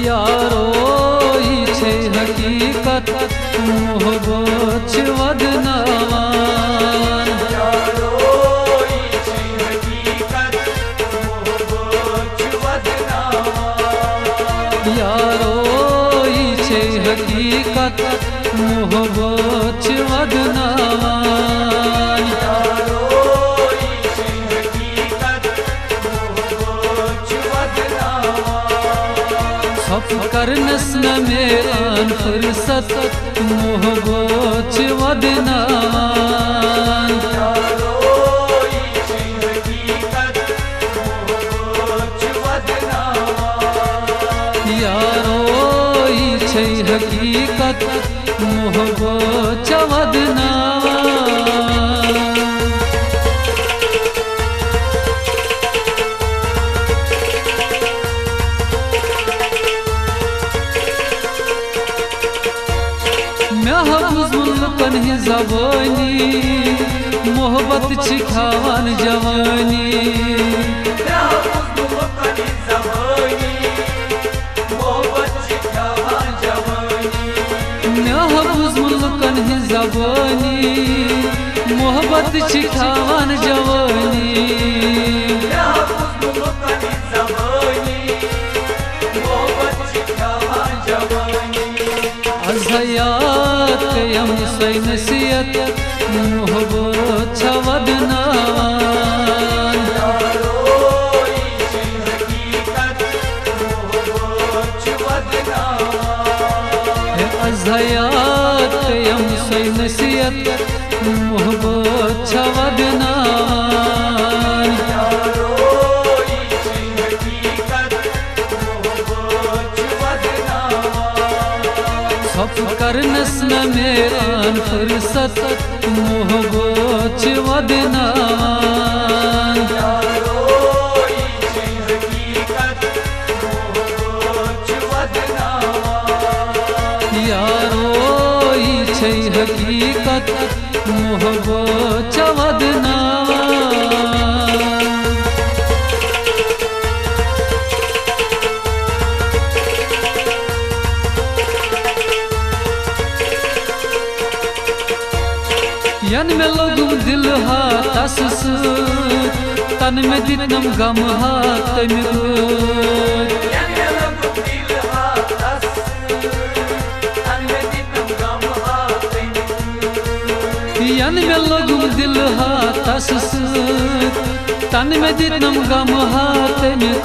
यारो ई छे हकीकत मोहब्बत छ वदनावान। यारो ई छे हकीकत मोहब्बत छ वदनावान। यारो ई छे हकीकत मोहब्बत छ वदनावान। यारो ई छे हकीकत मोहब्बत छ वदनावान। सफर नस्न मेरान फुर्सत मोहब्बत छ वदनावान। यारो ई छे हकीकत मोहब्बत छ वदनावान। यारो ई छे हकीकत मोहब्बत छ वदनावान। महबूज मुल्कन ही ज़बानी मोहब्बत छ खावन जवानी। महबूज मुल्कन ही ज़बानी मोहब्बत छ खावन जवानी। हयात कयम से नसीहत मोहब्बत छ वदनावान। यारो ई छे हकीकत मोहब्बत छ वदनावान। हयात कयम से नसीहत मोहब्बत छ वदनावान। यारो ई छे हकीकत मोहब्बत छ वदनावान। सफर नस्न मेरान फुर्सत मोहब्बत छ वदनावान। यारो ई छे हकीकत मोहब्बत छ वदनावान। यारो ई छे हकीकत मोहब्बत छ वदनावान। यन में लोगुम दिल हा तस तन में दिनम गम हा तमिल। यन में लोगुम दिल हा तस तन में दिनम गम हा तमिल।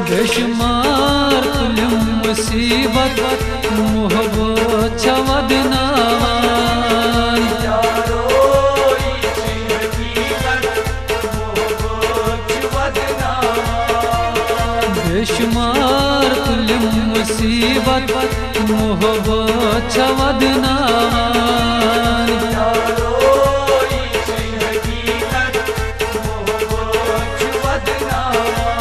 बेशुमार कुलम मुसीबत मोहब्बत छ वदनावान। यारो ई छे हकीकत मोहब्बत छ वदनावान। बेशुमार कुलम मुसीबत मोहब्बत छ वदनावान। यारो ई छे हकीकत मोहब्बत छ वदनावान।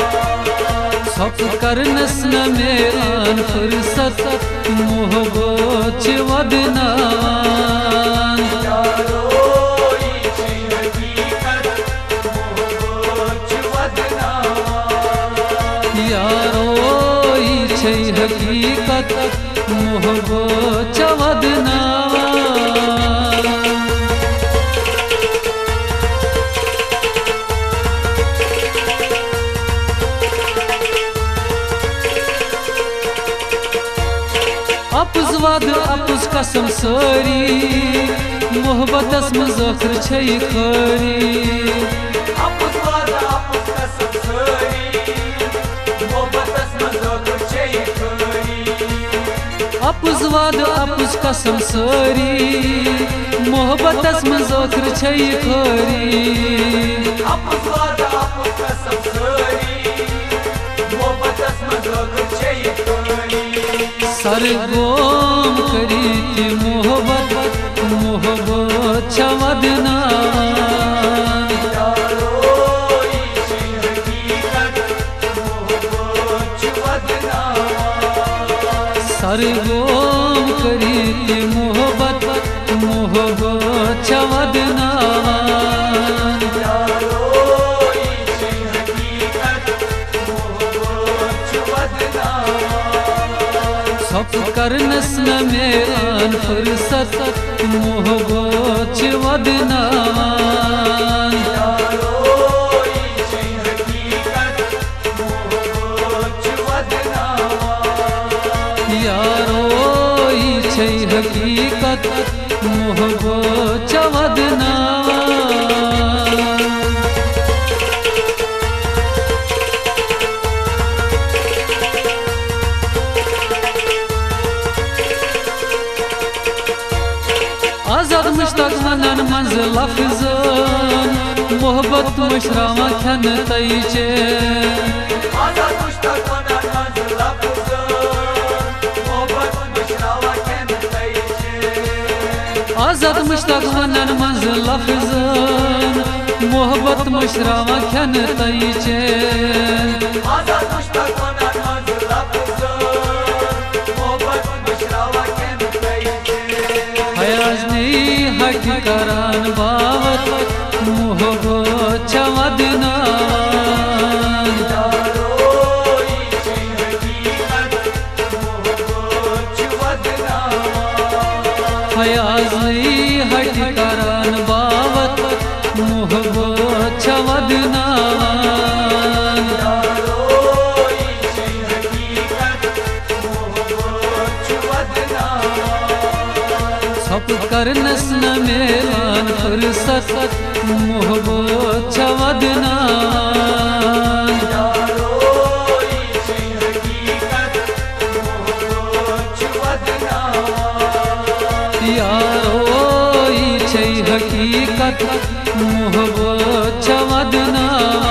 सफर नस्न मेरान फुर्सत मोहब्बत छ वदनावान। यारो ई छे हकीकत मोहब्बत छ वदनावान। यारो ई छे हकीकत मोहब्बत छ वदनावान। अपुज वाद अपुज कसम सारी मोहब्बतस में ज़ख्र छै खरी। अपुज वाद अपुज कसम सारी मोहब्बतस में ज़ख्र छै खरी। अपुज वाद अपुज कसम सारी मोहब्बतस में ज़ख्र छै खरी। अपुज वाद अपुज कसम सारी मोहब्बतस में ज़ख्र छै खरी। सरगोम करी थी मोहब्बत मोहब्बत छ वदनावान। यारो ई छे हकीकत मोहब्बत छ वदनावान। सरगोम करी थी मोहब्बत मोहब्बत करनस न मेलान फुर्सत मोहब्बत वदनान यारो ई छै हकीकत मोहब्बत वदनान यारो ई छै हकीकत मोहब्बत वदनान आजाद मुश्ताक वनन मंज लफ्ज़न मोहब्बत मुशरावा खन तैचे आजाद मुश्ताक वनन मंज लफ्ज़न मोहब्बत मुशरावा खन तैचे आजाद मुश्ताक वनन मंज लफ्ज़न मोहब्बत मुशरावा खन तैचे आजाद मुश्ताक वनन मंज लफ्ज़न मोहब्बत मुशरावा खन तैचे हयाजनी हक करान बावत मोहब्बत वदनान यारो ई छै हकीकत मोहब्बत वदनान हयाजनी हक करान बावत मोहब्बत वदनान यारो ई छै हकीकत मोहब्बत वदनान सब करनस न मेलान फुर्सत मोहब्बत वदनान यारो ई छै हकीकत मोहब्बत वदनान यारो ई छै हकीकत मोहब्बत वदनान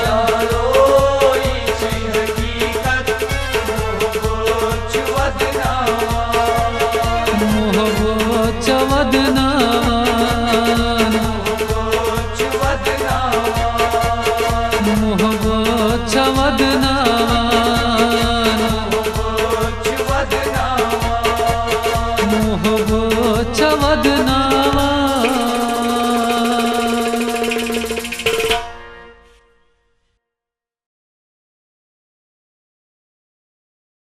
यारो ई छै हकीकत मोहब्बत वदनान मोहब्बत वदनान मोहब्बत वदनान मोहब्बत वदनान